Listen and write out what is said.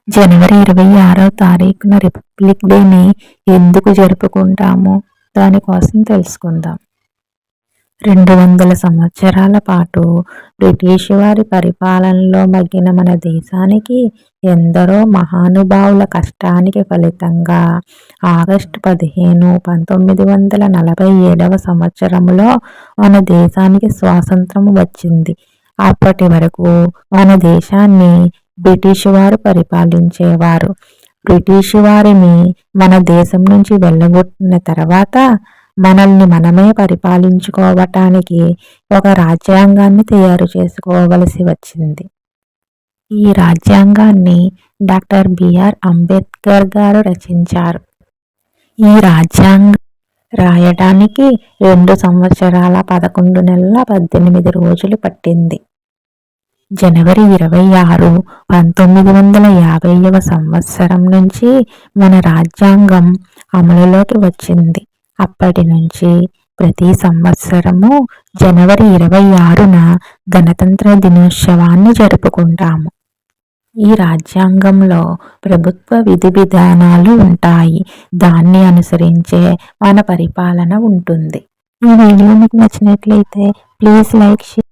జనవరి 26వ తారీఖున రిపబ్లిక్ డేని ఎందుకు జరుపుకుంటామో దానికోసం తెలుసుకుందాం. 200 సంవత్సరాల పాటు బ్రిటిష్ వారి పరిపాలనలో మగ్గిన మన దేశానికి ఎందరో మహానుభావుల కష్టానికి ఫలితంగా ఆగస్టు 15, 1947వ సంవత్సరంలో మన దేశానికి స్వాతంత్రం వచ్చింది. అప్పటి వరకు మన దేశాన్ని బ్రిటిష్ వారు పరిపాలించేవారు. బ్రిటిష్ వారిని మన దేశం నుంచి వెళ్ళగొట్టిన తర్వాత మనల్ని మనమే పరిపాలించుకోవటానికి ఒక రాజ్యాంగాన్ని తయారు చేసుకోవలసి వచ్చింది. ఈ రాజ్యాంగాన్ని డాక్టర్ బిఆర్ అంబేద్కర్ గారు రచించారు. ఈ రాజ్యాంగం రాయడానికి 2 సంవత్సరాల 11 నెలల 18 రోజులు పట్టింది. జనవరి 26, 1950వ సంవత్సరం నుంచి మన రాజ్యాంగం అమలులోకి వచ్చింది. అప్పటి నుంచి ప్రతి సంవత్సరము జనవరి 26న గణతంత్ర దినోత్సవాన్ని జరుపుకుంటాము. ఈ రాజ్యాంగంలో ప్రభుత్వ విధి విధానాలు ఉంటాయి. దాన్ని అనుసరించే మన పరిపాలన ఉంటుంది. ఈ వీడియో మీకు నచ్చినట్లయితే ప్లీజ్ లైక్, షేర్.